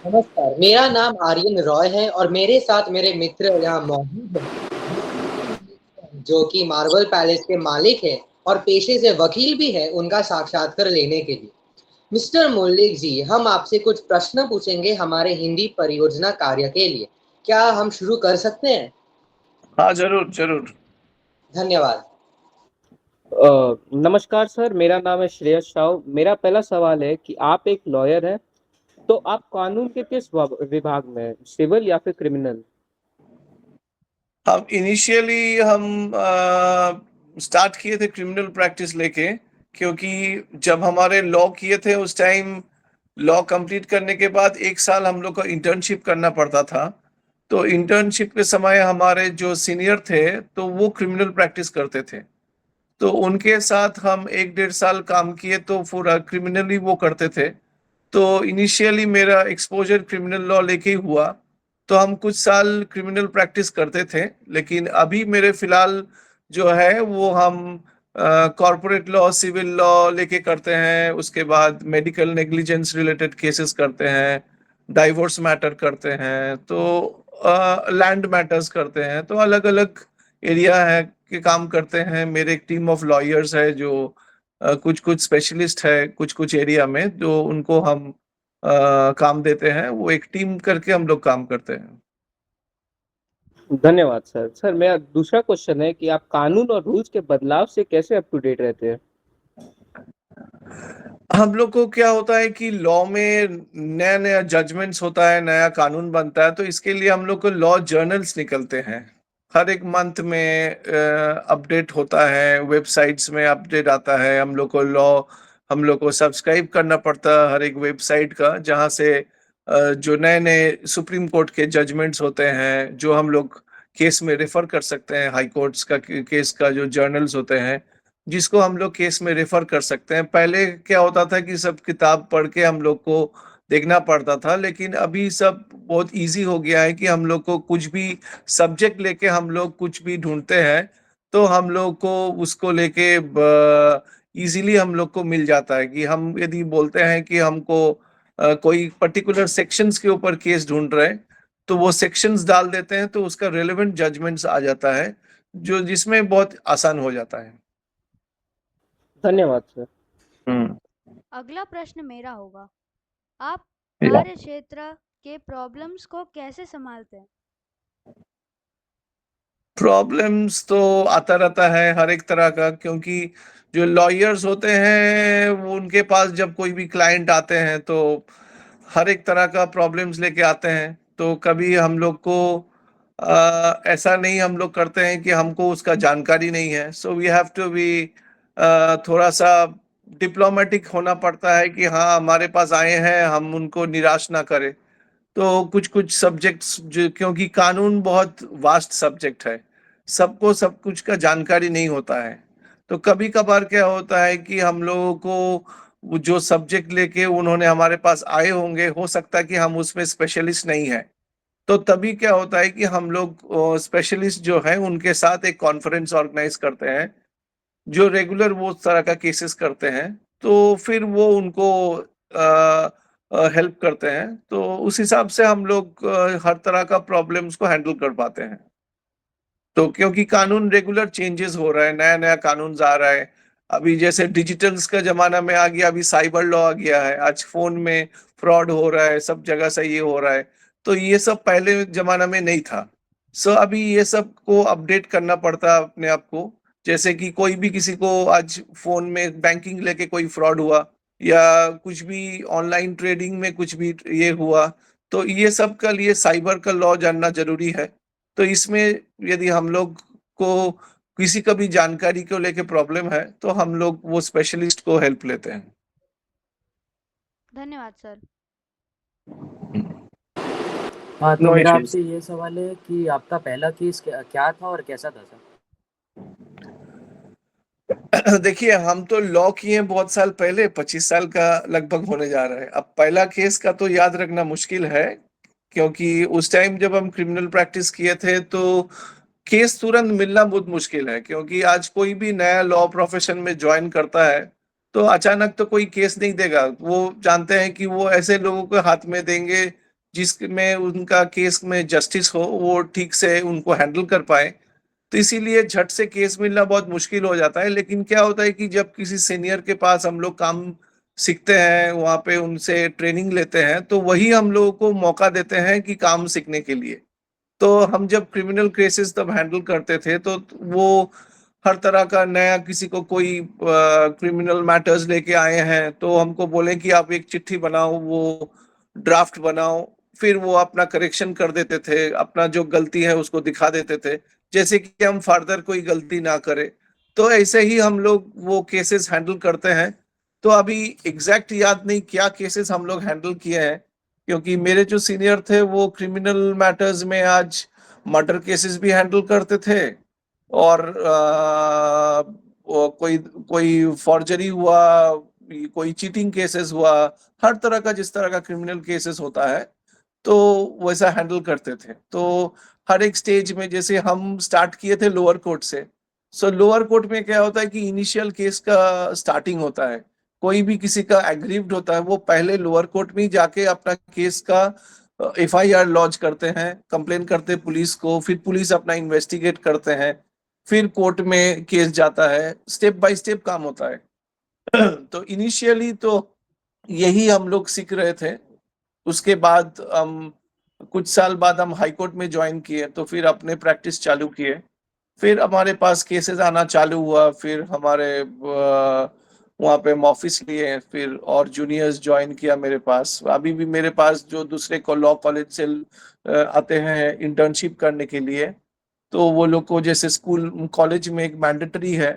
नमस्कार, मेरा नाम आर्यन रॉय है और मेरे साथ मेरे मित्र यहाँ मौजूद हैं, जो कि मार्बल पैलेस के मालिक हैं और पेशे से वकील भी है उनका साक्षात्कार लेने के लिए। मिस्टर मौलिक जी, हम आपसे कुछ प्रश्न पूछेंगे हमारे हिंदी परियोजना कार्य के लिए। क्या हम शुरू कर सकते हैं? हाँ, जरूर जरूर। धन्यवाद। नमस्कार सर, मेरा नाम है श्रेयस साहू। मेरा पहला सवाल है कि आप एक लॉयर हैं, तो आप कानून के किस विभाग में हैं, सिविल या फिर क्रिमिनल? हम इनिशियली हम स्टार्ट किए थे क्रिमिनल प्रैक्टिस लेके, क्योंकि जब हमारे लॉ किए थे उस टाइम लॉ कंप्लीट करने के बाद 1 साल हम लोग को इंटर्नशिप करना पड़ता था। तो इंटर्नशिप के समय हमारे जो सीनियर थे तो वो क्रिमिनल प्रैक्टिस करते थे, तो उनके साथ हम 1 डेढ़ साल काम किए तो पूरा क्रिमिनली वो करते थे। तो इनिशियली मेरा एक्सपोजर क्रिमिनल लॉ लेके ही हुआ, तो हम कुछ साल क्रिमिनल प्रैक्टिस करते थे। लेकिन अभी मेरे फिलहाल जो है वो हम कॉरपोरेट लॉ, सिविल लॉ लेके करते हैं, उसके बाद मेडिकल नेग्लिजेंस रिलेटेड केसेस करते हैं, डाइवोर्स मैटर करते हैं, तो लैंड मैटर्स करते हैं, तो अलग अलग एरिया है के काम करते हैं। मेरे एक टीम ऑफ लॉयर्स है जो कुछ कुछ स्पेशलिस्ट है कुछ कुछ एरिया में, जो उनको हम काम देते हैं, वो एक टीम करके हम लोग काम करते हैं। धन्यवाद सर। सर, मेरा दूसरा क्वेश्चन है कि आप कानून और रूल्स के बदलाव से कैसे अप टू डेट रहते हैं? हम लोग को क्या होता है कि लॉ में नया नया जजमेंट्स होता है, नया कानून बनता है, तो इसके लिए हम लोग को लॉ जर्नल्स निकलते हैं। हर एक मंथ में अपडेट होता है, वेबसाइट्स में अपडेट आता है। हम लोग को सब्सक्राइब करना पड़ता है हर एक वेबसाइट का, जहाँ से जो नए नए सुप्रीम कोर्ट के जजमेंट्स होते हैं, जो हम लोग केस में रेफर कर सकते हैं, हाई कोर्ट्स का केस का जो जर्नल्स होते हैं, जिसको हम लोग केस में रेफर कर सकते हैं। पहले क्या होता था कि सब किताब पढ़ के हम लोग को देखना पड़ता था, लेकिन अभी सब बहुत इजी हो गया है कि हम लोग को कुछ भी सब्जेक्ट लेके हम लोग कुछ भी ढूंढते हैं, तो हम लोग को उसको लेके इजीली हम लोग को मिल जाता है। कि हम यदि बोलते हैं कि हमको कोई पर्टिकुलर सेक्शंस के ऊपर केस ढूंढ रहे हैं, तो वो सेक्शंस डाल देते हैं, तो उसका रेलेवेंट जजमेंट्स आ जाता है, जो जिसमें बहुत आसान हो जाता है। धन्यवाद सर। हम्म। अगला प्रश्न मेरा होगा। आप या। कार्य क्षेत्र के प्रॉब्लम्स को कैसे संभालते हैं? प्रॉब्लम्स तो आता रहता है हर एक तरह का, क्योंकि जो लॉयर्स होते हैं वो उनके पास जब कोई भी क्लाइंट आते हैं तो हर एक तरह का प्रॉब्लम्स लेके आते हैं। तो कभी हम लोग को ऐसा नहीं हम लोग करते हैं कि हमको उसका जानकारी नहीं है, so we have to be थोड़ा सा डिप्लोमेटिक होना पड़ता है कि हाँ हमारे पास आए हैं, हम उनको निराश ना करें। तो कुछ कुछ सब्जेक्ट्स जो, क्योंकि कानून बहुत वास्ट सब्जेक्ट है, सबको सब कुछ का जानकारी नहीं होता है, तो कभी कभार क्या होता है कि हम लोगों को वो जो सब्जेक्ट लेके उन्होंने हमारे पास आए होंगे, हो सकता है कि हम उसमें स्पेशलिस्ट नहीं है। तो तभी क्या होता है कि हम लोग स्पेशलिस्ट जो है उनके साथ एक कॉन्फ्रेंस ऑर्गेनाइज करते हैं, जो रेगुलर वो उस तरह का केसेस करते हैं, तो फिर वो उनको हेल्प करते हैं। तो उस हिसाब से हम लोग हर तरह का प्रॉब्लम्स को हैंडल कर पाते हैं। तो क्योंकि कानून रेगुलर चेंजेस हो रहा है, नया नया कानून आ रहा है। अभी जैसे डिजिटल्स का जमाना में आ गया, अभी साइबर लॉ आ गया है, आज फोन में फ्रॉड हो रहा है, सब जगह से ये हो रहा है। तो ये सब पहले जमाना में नहीं था। सो अभी ये सब को अपडेट करना पड़ता है अपने आप को। जैसे कि कोई भी किसी को आज फोन में बैंकिंग लेके कोई फ्रॉड हुआ, या कुछ भी ऑनलाइन ट्रेडिंग में कुछ भी ये हुआ, तो ये सब का लिए साइबर का लॉ जानना जरूरी है। तो इसमें यदि हम लोग को किसी का भी जानकारी को लेके प्रॉब्लम है, तो हम लोग वो स्पेशलिस्ट को हेल्प लेते हैं। धन्यवाद सर। हाँ, तो नो मेरा इश्यूज। आपसे ये सवाल है कि आपका पहला केस क्या क्या था और कैसा था सर? देखिए, हम तो लॉ किए बहुत साल पहले, 25 साल का लगभग होने जा रहा है। अब पहला केस का तो याद रखना मुश्किल है, क्योंकि उस टाइम जब हम क्रिमिनल प्रैक्टिस किए थे तो केस तुरंत मिलना बहुत मुश्किल है। क्योंकि आज कोई भी नया लॉ प्रोफेशन में ज्वाइन करता है तो अचानक तो कोई केस नहीं देगा। वो जानते हैं कि वो ऐसे लोगों को हाथ में देंगे जिसमें उनका केस में जस्टिस हो, वो ठीक से उनको हैंडल कर पाए। तो इसीलिए झट से केस मिलना बहुत मुश्किल हो जाता है। लेकिन क्या होता है कि जब किसी सीनियर के पास हम लोग काम सीखते हैं, वहाँ पे उनसे ट्रेनिंग लेते हैं, तो वही हम लोगों को मौका देते हैं कि काम सीखने के लिए। तो हम जब क्रिमिनल केसेस तब हैंडल करते थे, तो वो हर तरह का नया किसी को कोई क्रिमिनल मैटर्स लेके आए हैं, तो हमको बोले कि आप एक चिट्ठी बनाओ, वो ड्राफ्ट बनाओ, फिर वो अपना करेक्शन कर देते थे, अपना जो गलती है उसको दिखा देते थे, जैसे कि हम फर्दर कोई गलती ना करें। तो ऐसे ही हम लोग वो केसेस हैंडल करते हैं। तो अभी एग्जैक्ट याद नहीं क्या केसेस हम लोग हैंडल किए हैं, क्योंकि मेरे जो सीनियर थे वो क्रिमिनल मैटर्स में आज मर्डर केसेस भी हैंडल करते थे, और कोई कोई फॉर्जरी हुआ, कोई चीटिंग केसेस हुआ, हर तरह का जिस तरह का क्रिमिनल केसेस होता है तो वैसा हैंडल करते थे। तो हर एक स्टेज में, जैसे हम स्टार्ट किए थे लोअर कोर्ट से, सो लोअर कोर्ट में क्या होता है कि इनिशियल केस का स्टार्टिंग होता है। कोई भी किसी का एग्रीव्ड होता है, वो पहले लोअर कोर्ट में जाके अपना केस का एफआईआर लॉन्च करते हैं, कंप्लेन करते हैं पुलिस को, फिर पुलिस अपना इन्वेस्टिगेट करते हैं, फिर कोर्ट में केस जाता है, स्टेप बाय स्टेप काम होता है। तो इनिशियली तो यही हम लोग सीख रहे थे। उसके बाद हम कुछ साल बाद हम हाई कोर्ट में ज्वाइन किए, तो फिर अपने प्रैक्टिस चालू किए, फिर हमारे पास केसेस आना चालू हुआ, फिर हमारे वहाँ पे हम ऑफिस लिए, फिर और जूनियर्स ज्वाइन किया मेरे पास। अभी भी मेरे पास जो दूसरे को लॉ कॉलेज से आते हैं इंटर्नशिप करने के लिए, तो वो लोग को जैसे स्कूल कॉलेज में एक मैंडेटरी है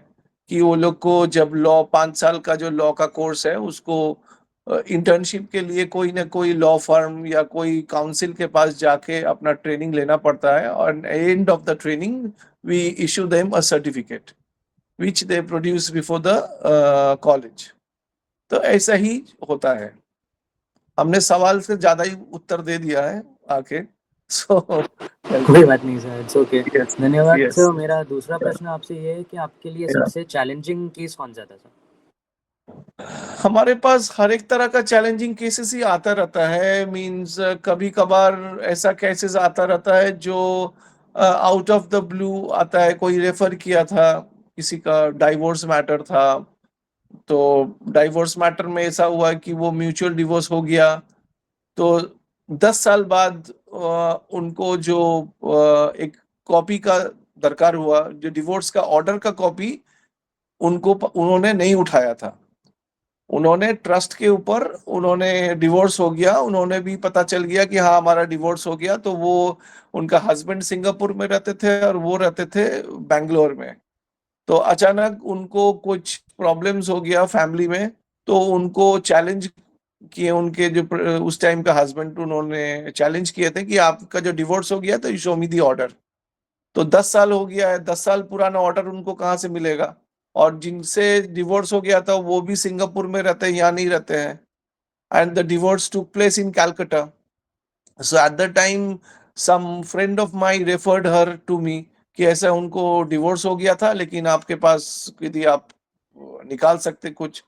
कि वो लोग को जब लॉ 5 साल का जो लॉ का कोर्स है उसको इंटर्नशिप के लिए कोई ना कोई लॉ फर्म या कोई काउंसिल के पास जाके अपना ट्रेनिंग लेना पड़ता है, और end of the training we issue them a certificate which they produce before the college. तो ऐसा ही होता है। हमने सवाल से ज्यादा ही उत्तर दे दिया है आके, सो कोई बात नहीं सर, इट्स ओके। यस धन्यवाद यस सर। मेरा दूसरा प्रश्न आपसे ये है कि आपके लिए सबसे चैलेंजिंग केस कौन सा था सर? हमारे पास हर एक तरह का चैलेंजिंग केसेस ही आता रहता है। मींस कभी कभार ऐसा केसेस आता रहता है जो आउट ऑफ द ब्लू आता है। कोई रेफर किया था, किसी का डाइवोर्स मैटर था, तो डाइवोर्स मैटर में ऐसा हुआ कि वो म्यूचुअल डिवोर्स हो गया। तो 10 साल बाद उनको जो एक कॉपी का दरकार हुआ, जो डिवोर्स का ऑर्डर का कॉपी उनको उन्होंने नहीं उठाया था। उन्होंने ट्रस्ट के ऊपर, उन्होंने डिवोर्स हो गया, उन्होंने भी पता चल गया कि हाँ हमारा डिवोर्स हो गया, तो वो उनका हस्बैंड सिंगापुर में रहते थे और वो रहते थे बैंगलोर में। तो अचानक उनको कुछ प्रॉब्लम्स हो गया फैमिली में, तो उनको चैलेंज किए उनके जो उस टाइम का हस्बैंड, उन्होंने चैलेंज किए थे कि आपका जो डिवोर्स हो गया तो you show me the order. तो 10 साल हो गया है, 10 साल पुराना ऑर्डर उनको कहाँ से मिलेगा? और जिनसे डिवोर्स हो गया था वो भी सिंगापुर में रहते हैं, यहाँ नहीं रहते हैं। And the divorce took place in Calcutta. So at the time some friend of mine referred her to me कि ऐसा उनको डिवोर्स हो गया था, लेकिन आपके पास यदि आप निकाल सकते कुछ।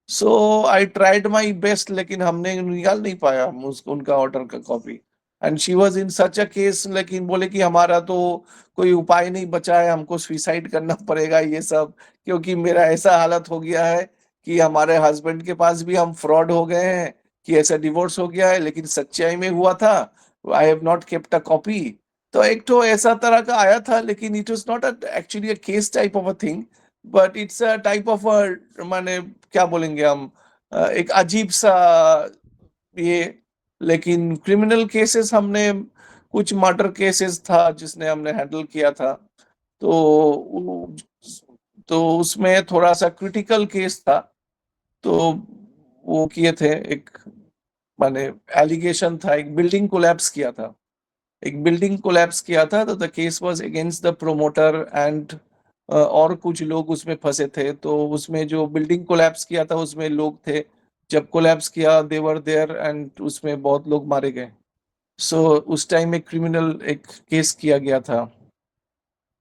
सो आई ट्राइड माई बेस्ट, लेकिन हमने निकाल नहीं पाया उसको, उनका ऑर्डर का copy. And she was in such a case, लेकिन बोले कि हमारा तो कोई उपाय नहीं बचा है, हमको सुसाइड करना पड़ेगा ये सब, क्योंकि मेरा ऐसा हालत हो गया है कि हमारे हस्बैंड के पास भी हम फ्रॉड हो गए हैं कि ऐसा डिवोर्स हो गया है, लेकिन सच्चाई में हुआ था, I have not kept a copy. तो एक तो ऐसा तरह का आया था, लेकिन it was not actually a case type of a thing, but it's a type of a, माने क्या बोलेंगे हम, एक अजीब सा ये। लेकिन क्रिमिनल केसेस हमने, कुछ मर्डर केसेस था जिसने हमने हैंडल किया था, तो उसमें थोड़ा सा क्रिटिकल केस था। तो वो किए थे, एक माने एलिगेशन था, एक बिल्डिंग कोलैप्स किया था, एक बिल्डिंग कोलैप्स किया था, तो the case was against the promoter and और कुछ लोग उसमें फंसे थे। तो उसमें जो बिल्डिंग कोलैप्स किया था उसमें लोग थे, जब कोलैप्स किया दे वर देयर, एंड उसमें बहुत लोग मारे गए। सो उस टाइम में क्रिमिनल एक केस किया गया था।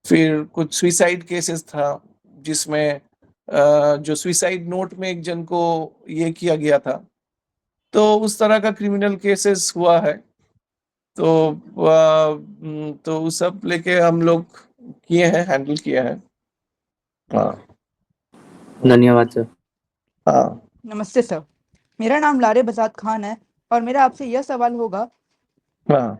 फिर कुछ सुइसाइड केसेस था, जिसमें जो सुइसाइड नोट में एक जन को ये किया गया था। तो उस तरह का क्रिमिनल केसेस हुआ है। तो उस सब लेके हम लोग किए हैं, हैंडल किया है। हाँ धन्यवाद सर। हाँ नमस्ते सर, मेरा नाम लारे बजात खान है और मेरा आपसे यह सवाल होगा हाँ।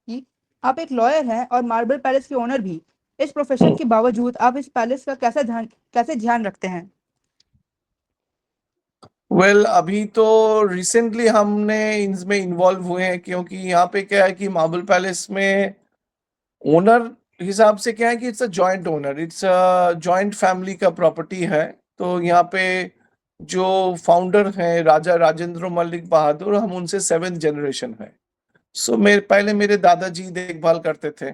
कि आप एक लॉयर हैं और मार्बल पैलेस के ओनर भी। इस प्रोफेशन के बावजूद आप इस पैलेस का कैसे ध्यान रखते हैं? वेल अभी तो रिसेंटली हमने इसमें इन्वॉल्व हुए हैं, क्योंकि यहाँ पे क्या है कि मार्बल पैलेस में ओनर हिसाब से क्या है कि it's a joint owner, it's a joint family का प्रॉपर्टी है। तो यहाँ पे जो फाउंडर हैं राजा राजेंद्र मलिक बहादुर, हम उनसे 7th जनरेशन है। सो पहले मेरे दादाजी देखभाल करते थे।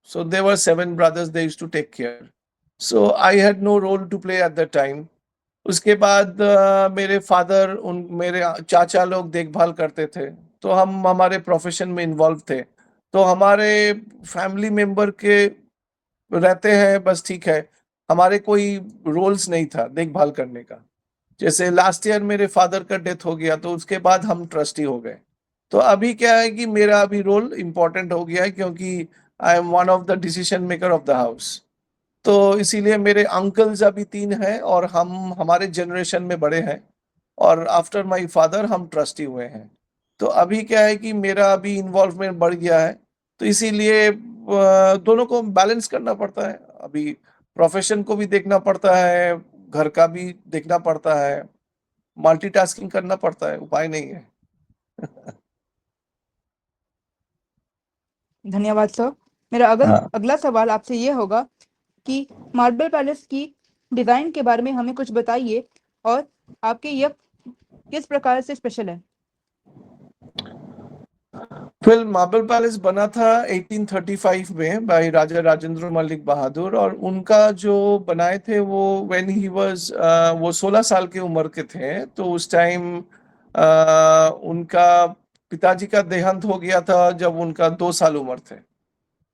So they were 7 brothers, they used to take care. So I had no role to play at the time. उसके बाद मेरे फादर, मेरे चाचा लोग देखभाल करते थे। तो हम हमारे प्रोफेशन में इन्वॉल्व थे। तो हमारे फैमिली मेंबर के रहते हैं बस, ठीक है। हमारे कोई रोल्स नहीं था देखभाल करने का। जैसे लास्ट ईयर मेरे फादर का डेथ हो गया, तो उसके बाद हम ट्रस्टी हो गए। तो अभी क्या है कि मेरा अभी रोल इम्पोर्टेंट हो गया है, क्योंकि I am one of the decision maker of the house. तो इसीलिए मेरे अंकल्स अभी 3 हैं और हम हमारे जनरेशन में बड़े हैं, और आफ्टर माय फादर हम ट्रस्टी हुए हैं। तो अभी क्या है कि मेरा अभी इन्वॉल्वमेंट बढ़ गया है। तो इसीलिए दोनों को बैलेंस करना पड़ता है। अभी प्रोफेशन को भी देखना पड़ता है, घर का भी देखना पड़ता है, मल्टीटास्किंग करना पड़ता है, उपाय नहीं है। धन्यवाद सर। मेरा हाँ। अगला सवाल आपसे ये होगा कि मार्बल पैलेस की डिज़ाइन के बारे में हमें कुछ बताइए और आपके यह किस प्रकार से स्पेशल है? फिर मार्बल पैलेस बना था 1835 में बाय राजा राजेंद्र मलिक बहादुर, और उनका जो बनाए थे वो व्हेन ही वाज वो 16 साल की उम्र के थे। तो उस टाइम उनका पिताजी का देहांत हो गया था जब उनका 2 साल उम्र थे।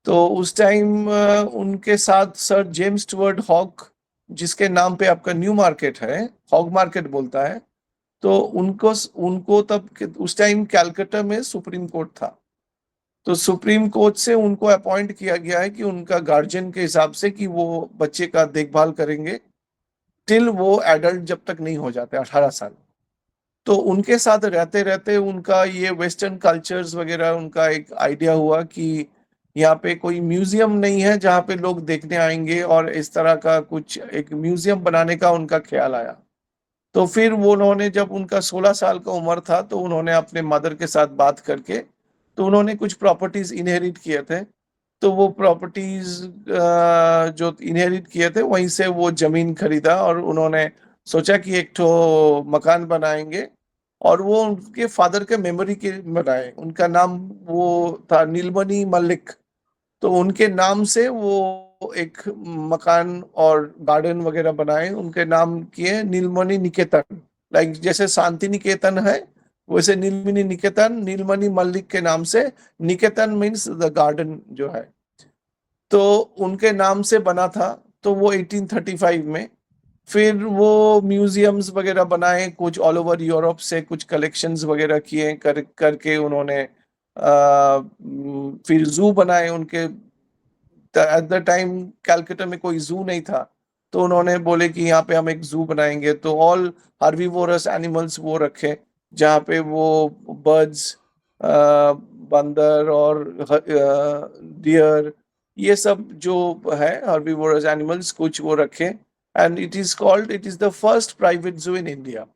तो उस टाइम उनके साथ सर जेम्स स्टुअर्ट हॉग, जिसके नाम पे आपका न्यू मार्केट है, हॉग मार्केट बोलता है। तो उनको उनको तब उस टाइम कलकत्ता में सुप्रीम कोर्ट था। तो सुप्रीम कोर्ट से उनको अपॉइंट किया गया है कि उनका गार्जियन के हिसाब से कि वो बच्चे का देखभाल करेंगे टिल वो एडल्ट जब तक नहीं हो जाते 18 साल। तो उनके साथ रहते रहते उनका ये वेस्टर्न कल्चर्स वगैरह उनका एक आइडिया हुआ कि यहाँ पे कोई म्यूजियम नहीं है जहाँ पे लोग देखने आएंगे, और इस तरह का कुछ एक म्यूजियम बनाने का उनका ख्याल आया। तो फिर वो उन्होंने, जब उनका 16 साल का उम्र था, तो उन्होंने अपने मदर के साथ बात करके, तो उन्होंने कुछ प्रॉपर्टीज इनहेरिट किए थे। तो वो प्रॉपर्टीज जो इनहेरिट किए थे वहीं से वो जमीन खरीदा, और उन्होंने सोचा कि एक ठो मकान बनाएंगे, और वो उनके फादर के मेमोरी के बनाए। उनका नाम वो था नीलमणि मल्लिक। तो उनके नाम से वो एक मकान और गार्डन वगैरह बनाए, उनके नाम किए नीलमणि निकेतन। लाइक जैसे शांति निकेतन है, वैसे नीलमणि निकेतन नीलमणि मल्लिक के नाम से। निकेतन मीन्स द गार्डन जो है। तो उनके नाम से बना था। तो वो 1835 में फिर वो म्यूजियम्स वगैरह बनाए, कुछ ऑल ओवर यूरोप से कुछ कलेक्शंस वगैरह किए करके उन्होंने फिर जू बनाए उनके। एट द टाइम कैलकाटा में कोई जू नहीं था, तो उन्होंने बोले कि यहाँ पे हम एक जू बनाएंगे। तो ऑल हार्बीवोरस एनिमल्स वो रखे, जहाँ पे वो बर्ड्स, बंदर और डियर, ये सब जो है हार्बीवोरस एनिमल्स कुछ वो रखे। And it is the first private जू इन इंडिया।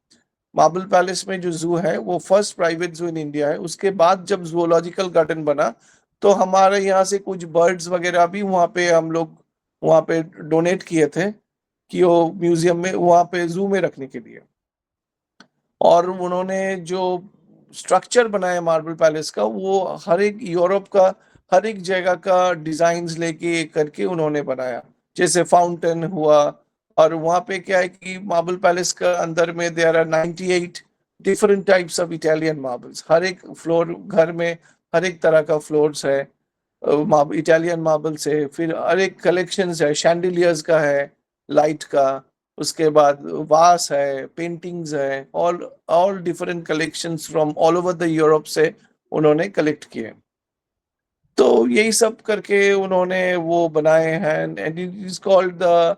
मार्बल पैलेस में जो जू है वो फर्स्ट प्राइवेट जू इन इंडिया है। उसके बाद जब जूलॉजिकल गार्डन बना, तो हमारे यहाँ से कुछ बर्ड्स वगैरह भी वहाँ पे हम लोग वहाँ पे डोनेट किए थे कि वो म्यूजियम में, वहाँ पे जू में रखने के लिए। और उन्होंने जो स्ट्रक्चर बनाया मार्बल पैलेस का, वो हर एक यूरोप का हर एक जगह का डिजाइन्स लेके करके उन्होंने बनाया। जैसे फाउंटेन हुआ, और वहाँ पे क्या है कि मार्बल पैलेस का अंदर में there are 98 different types of Italian marbles. हर एक फ्लोर घर में हर एक तरह का फ्लोर्स है इटालियन मार्बल से। फिर हर एक कलेक्शन है, शैंडिलियर्स का है, लाइट का, उसके बाद वास है, पेंटिंग्स है, all all different collections from all over the Europe से उन्होंने कलेक्ट किए। तो यही सब करके उन्होंने वो बनाए हैं and it is called the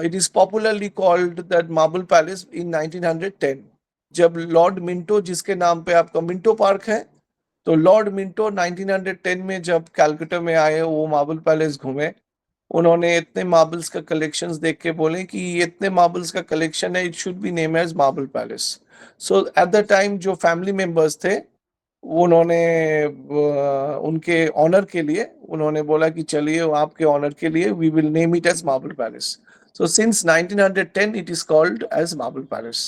it is popularly called that marble palace in 1910 जब लॉर्ड मिंटो जिसके नाम पे आपका मिंटो पार्क है तो लॉर्ड मिंटो 1910 में जब कैलकाटा में आए वो मार्बल पैलेस घूमे उन्होंने इतने मार्बल्स का कलेक्शंस देख के बोले कि ये इतने मार्बल्स का कलेक्शन है it should be name as marble palace so at the time जो फैमिली मेंबर्स थे उन्होंने उनके ऑनर के लिए उन्होंने बोला कि चलिए आपके ऑनर के लिए we will name it as marble palace so since 1910 it is called as marble palace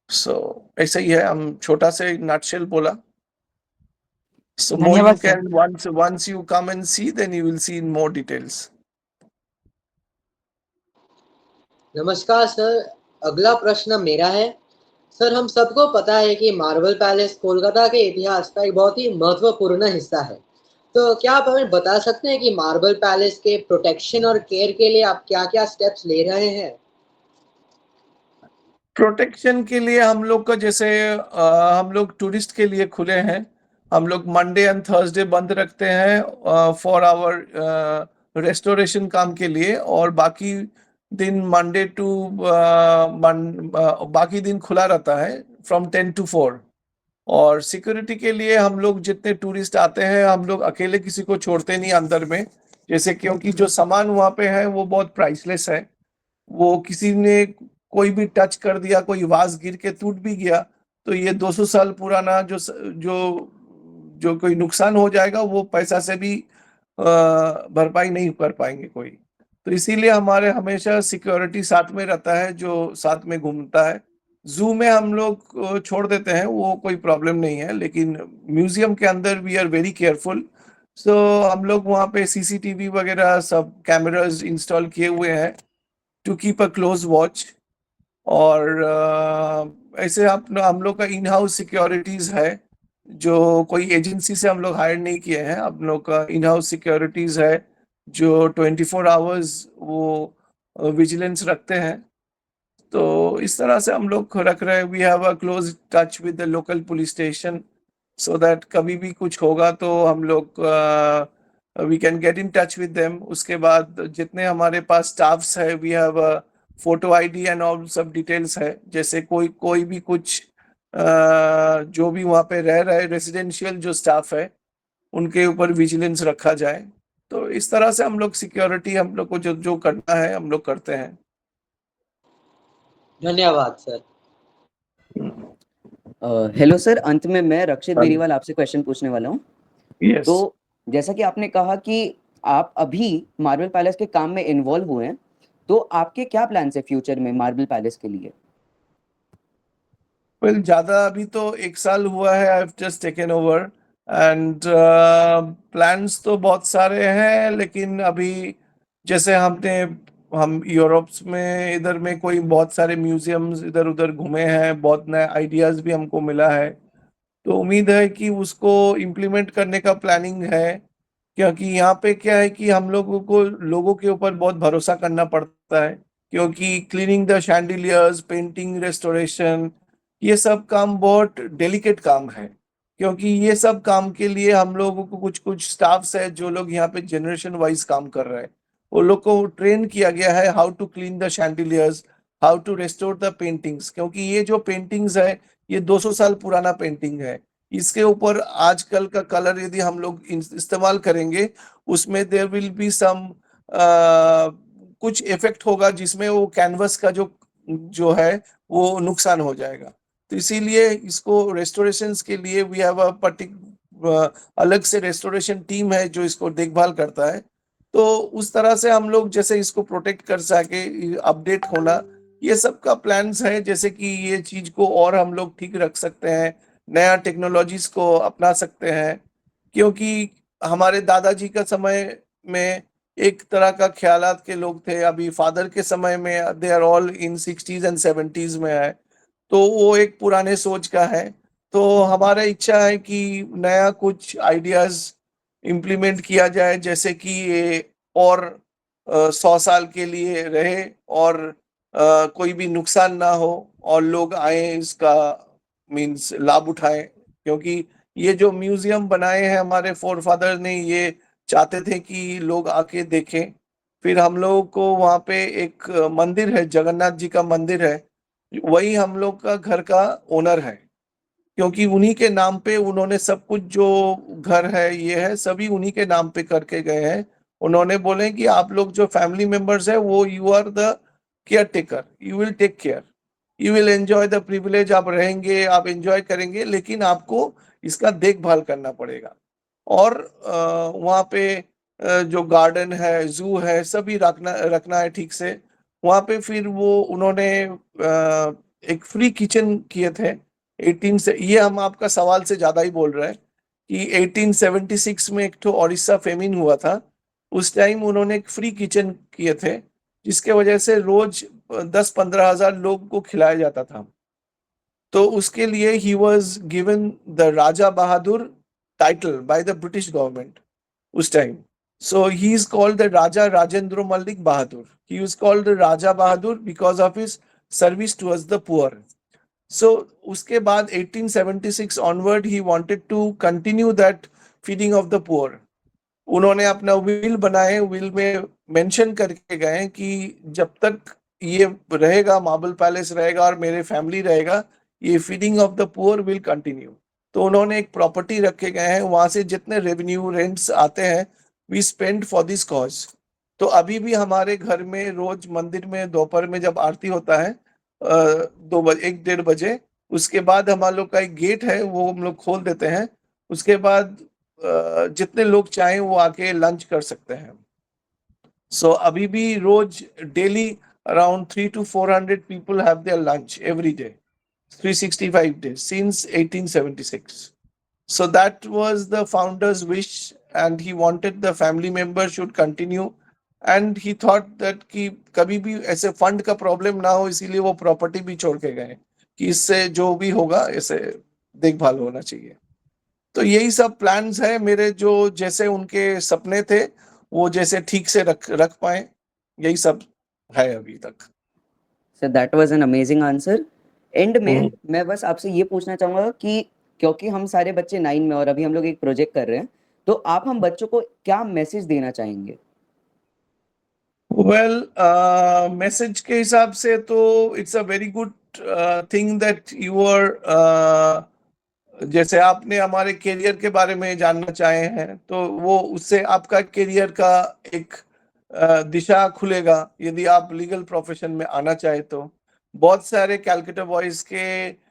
so ऐसा ही है हम छोटा से नटशेल बोला so more you धन्यवाद sir. can once you come and see then you will see in more details नमस्कार sir, अगला प्रश्न मेरा है। सर, हम सबको पता है कि मार्बल पैलेस कोलकाता के इतिहास का एक बहुत ही महत्वपूर्ण हिस्सा है। तो क्या आप हमें बता सकते हैं कि मार्बल पैलेस के प्रोटेक्शन और केयर के लिए आप क्या-क्या स्टेप्स ले रहे हैं? प्रोटेक्शन के लिए हम लोग का जैसे हम लोग टूरिस्ट के लिए खुले हैं हम लोग मंडे एंड थर्सडे बंद रखते हैं फॉर आवर रेस्टोरेशन काम के लिए और बाकी दिन मंडे टू बाकी दिन खुला रहता है फ्रॉम 10 to 4 और सिक्योरिटी के लिए हम लोग जितने टूरिस्ट आते हैं हम लोग अकेले किसी को छोड़ते नहीं अंदर में जैसे क्योंकि जो सामान वहाँ पे है वो बहुत प्राइसलेस है वो किसी ने कोई भी टच कर दिया कोई वाज गिर के टूट भी गया तो ये 200 साल पुराना जो जो कोई नुकसान हो जाएगा वो पैसा से भी भरपाई नहीं कर पाएंगे कोई तो इसीलिए हमारे हमेशा सिक्योरिटी साथ में रहता है जो साथ में घूमता है जू में हम लोग छोड़ देते हैं वो कोई प्रॉब्लम नहीं है लेकिन म्यूजियम के अंदर we are very careful so हम लोग वहाँ पे सीसीटीवी वगैरह सब कैमरास इंस्टॉल किए हुए हैं to keep a close watch और ऐसे हम लोग का इन हाउस सिक्योरिटीज है जो कोई एजेंसी से हम लोग हायर नहीं किए हैं हम लोग का इन हाउस सिक्योरिटीज है जो 24 आवर्स वो विजिलेंस रखते हैं तो इस तरह से हम लोग रख रहे हैं we have a close touch with the local police station so that कभी भी कुछ होगा तो हम लोग we can get in touch with them उसके बाद जितने हमारे पास स्टाफ्स है we have photo ID and all सब डिटेल्स है जैसे कोई भी कुछ जो भी वहाँ पे रह रहे रेसिडेंशियल जो स्टाफ है उनके ऊपर विजिलेंस रखा जाए तो इस तरह से हम लोग सिक्योरिटी हम लोग को जो जो करना है हम लोग करते हैं धन्यवाद सर। हेलो सर, अंत में मैं रक्षित हाँ। बेरीवाल आपसे क्वेश्चन पूछने वाला हूँ। यस तो जैसा कि आपने कहा कि आप अभी मार्बल पैलेस के काम में इन्वॉल्व हुए हैं, तो आपके क्या प्लान्स है फ्यूचर में मार्बल पैलेस के लिए? वेल ज्यादा अभी तो 1 साल हुआ है I have just taken over and plans तो बहुत सारे हैं लेकिन अभी जैसे हम यूरोप में इधर में कोई बहुत सारे म्यूजियम्स इधर उधर घूमे हैं बहुत नए आइडियाज भी हमको मिला है तो उम्मीद है कि उसको इम्प्लीमेंट करने का प्लानिंग है क्योंकि यहाँ पे क्या है कि हम लोगों को लोगों के ऊपर बहुत भरोसा करना पड़ता है क्योंकि क्लीनिंग द शैंडिलियर्स पेंटिंग रेस्टोरेशन ये सब काम बहुत डेलिकेट काम है क्योंकि ये सब काम के लिए हम लोगों को कुछ स्टाफ्स है जो लोग यहाँ पे जनरेशन वाइज काम कर रहे हैं वो लोग को ट्रेन किया गया है how to clean the chandeliers how to restore the paintings क्योंकि ये जो पेंटिंग्स है ये 200 साल पुराना पेंटिंग है इसके ऊपर आजकल का कलर यदि हम लोग इस्तेमाल करेंगे उसमें देयर विल बी सम कुछ इफेक्ट होगा जिसमें वो कैनवस का जो है वो नुकसान हो जाएगा तो इसीलिए इसको रेस्टोरेशंस के लिए वी हैव अ अलग से रेस्टोरेशन टीम है जो इसको देखभाल करता है तो उस तरह से हम लोग जैसे इसको प्रोटेक्ट कर सके अपडेट होना ये सब का प्लान्स है जैसे कि ये चीज को और हम लोग ठीक रख सकते हैं नया टेक्नोलॉजीज को अपना सकते हैं क्योंकि हमारे दादाजी का समय में एक तरह का ख्यालात के लोग थे अभी फादर के समय में they are all in 60s and 70s में है तो वो एक पुराने सोच का है तो हमारा इच्छा है कि नया कुछ आइडियाज इम्प्लीमेंट किया जाए जैसे कि ये और 100 साल के लिए रहे और कोई भी नुकसान ना हो और लोग आए इसका मीन्स लाभ उठाएं क्योंकि ये जो म्यूजियम बनाए हैं हमारे फोरफादर ने, ये चाहते थे कि लोग आके देखें। फिर हम लोगों को वहाँ पे एक मंदिर है, जगन्नाथ जी का मंदिर है, वही हम लोग का घर का ओनर है, क्योंकि उन्हीं के नाम पे उन्होंने सब कुछ, जो घर है ये है, सभी उन्हीं के नाम पे करके गए हैं। उन्होंने बोले कि आप लोग जो फैमिली मेंबर्स है वो you are the caretaker, you will take care, you will enjoy the privilege, आप रहेंगे, आप एंजॉय करेंगे, लेकिन आपको इसका देखभाल करना पड़ेगा। और वहाँ पे जो गार्डन है, जू है, सभी रखना रखना है ठीक से। वहाँ पे फिर वो उन्होंने एक फ्री किचन किए थे 18 से, ये हम आपका सवाल से ज्यादा ही बोल रहे हैं कि 1876 में एक तो ओडिशा फेमिन हुआ था, उस टाइम उन्होंने एक फ्री किचन किए थे, जिसके वजह से रोज 10-15 हजार लोग को खिलाया जाता था। तो उसके लिए he was given the Raja Bahadur title by the British government उस time. So he is called the Raja Rajendra Malik Bahadur. He was called the Raja Bahadur because of his service towards the poor. So उसके बाद 1876 onward he wanted to continue that feeding of the poor. उन्होंने अपना will बनाए, will में mention करके गए कि जब तक ये रहेगा, मार्बल पैलेस रहेगा और मेरे फैमिली रहेगा, ये feeding of the poor will continue. तो उन्होंने एक प्रॉपर्टी रखे गए हैं, वहां से जितने रेवेन्यू रेंट्स आते हैं we spend for this cause. तो अभी भी हमारे घर में रोज मंदिर में दोपहर में जब आरती होता है 1-1:30 बजे, उसके बाद हमारे लोग का एक गेट है वो हम लोग खोल देते हैं, उसके बाद जितने लोग चाहें वो आके लंच कर सकते हैं। सो अभी भी रोज daily around 300-400 people have their lunch every day, 365 days since 1876. So that was the founder's wish, and he wanted the family members should continue, and he thought that कि कभी भी ऐसे फंड का प्रॉब्लम ना हो, इसीलिए वो प्रॉपर्टी भी छोड़ के गए कि इससे जो भी होगा ऐसे देखभाल होना चाहिए। तो यही सब प्लान्स है मेरे, जो जैसे उनके सपने थे वो जैसे ठीक से रख पाए, यही सब है अभी तक। Sir that was an amazing answer. And में मैं बस आपसे ये पूछना चाहूंगा कि क्योंकि हम सारे बच्चे 9 में और अभी हम लोग एक प्रोजेक्ट कर रहे हैं, तो आप हम बच्चों को क्या मैसेज देना चाहेंगे? वेल मैसेज के हिसाब से तो it's a very good thing that you are, जैसे आपने हमारे करियर के बारे में जानना चाहे हैं, तो वो उससे आपका करियर का एक दिशा खुलेगा यदि आप लीगल प्रोफेशन में आना चाहे तो। बहुत सारे कैलकाटा बॉयज के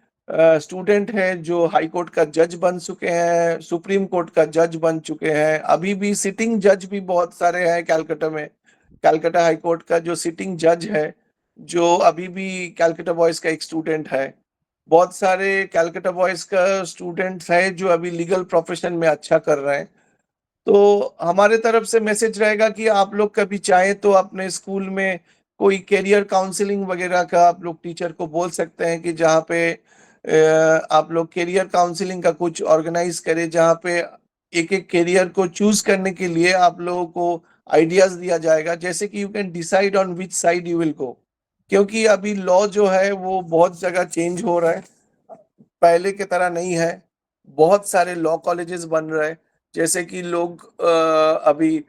स्टूडेंट हैं जो हाई कोर्ट का जज बन चुके हैं, सुप्रीम कोर्ट का जज बन चुके हैं, अभी भी सिटिंग जज भी बहुत सारे हैं कैलकाटा में। कैलकाटा हाई कोर्ट का जो सिटिंग जज है, जो अभी भी कैलकाटा बॉयज का एक स्टूडेंट है। बहुत सारे कैलकाटा बॉयज का स्टूडेंट्स है जो अभी लीगल प्रोफेशन में अच्छा कर रहे हैं। तो हमारे तरफ से मैसेज रहेगा कि आप लोग कभी चाहे तो अपने स्कूल में कोई करियर काउंसलिंग वगैरह का आप लोग टीचर को बोल सकते हैं कि जहाँ पे आप लोग करियर काउंसलिंग का कुछ ऑर्गेनाइज करें, जहाँ पे एक एक करियर को चूज करने के लिए आप लोगों को आइडियाज दिया जाएगा, जैसे कि you can decide on which side you will go. क्योंकि अभी लॉ जो है वो बहुत जगह चेंज हो रहा है, पहले की तरह नहीं है। बहुत सारे लॉ कॉलेजेस बन रहे हैं, जैसे कि लोग अभी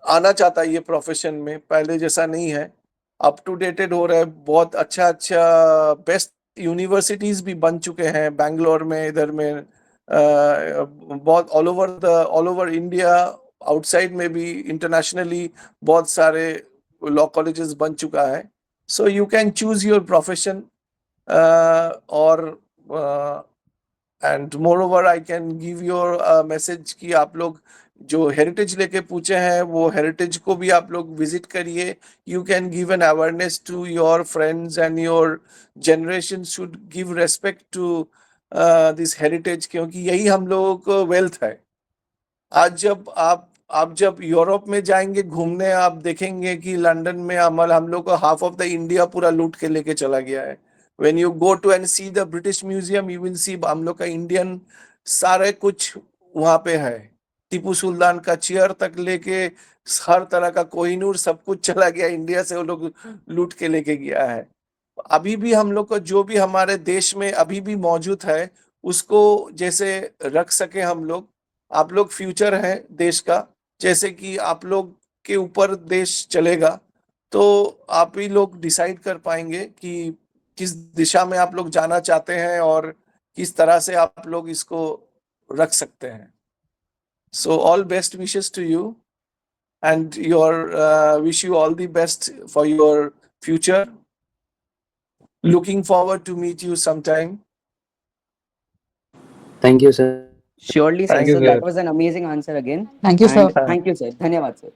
आना चाहता है ये प्रोफेशन में, पहले जैसा नहीं है, अप टू डेटेड हो रहा है। बहुत अच्छा अच्छा बेस्ट यूनिवर्सिटीज भी बन चुके हैं बैंगलोर में, इधर में बहुत ऑल ओवर इंडिया, आउटसाइड में भी, इंटरनेशनली बहुत सारे लॉ कॉलेजेस बन चुका है। So you can choose your profession और and moreover I can give your message कि आप लोग जो हेरिटेज लेके पूछे हैं वो हेरिटेज को भी आप लोग विजिट करिए। You can give an awareness to your friends and your generation should give respect to this heritage, क्योंकि यही हम लोगों को वेल्थ है। आज जब आप जब यूरोप में जाएंगे घूमने, आप देखेंगे कि लंदन में हम लोग को हाफ ऑफ द इंडिया पूरा लूट के लेके चला गया है। When you go to and see the British Museum, you will see हम लोग का इंडियन सारे कुछ वहां पे है। टीपू सुल्तान का चेयर तक लेके हर तरह का कोहिनूर सब कुछ चला गया इंडिया से, वो लोग लूट के लेके गया है। अभी भी हम लोग को जो भी हमारे देश में अभी भी मौजूद है उसको जैसे रख सके हम लोग। आप लोग फ्यूचर है देश का, जैसे कि आप लोग के ऊपर देश चलेगा, तो आप ही लोग डिसाइड कर पाएंगे कि किस दिशा में आप लोग जाना चाहते हैं और किस तरह से आप लोग इसको रख सकते हैं। So all best wishes to you and wish you all the best for your future. Looking forward to meet you sometime. Thank you, sir. Surely, sir. Thank you, So sir. that was an amazing answer again. Thank you, sir. And thank you, sir. धन्यवाद, sir.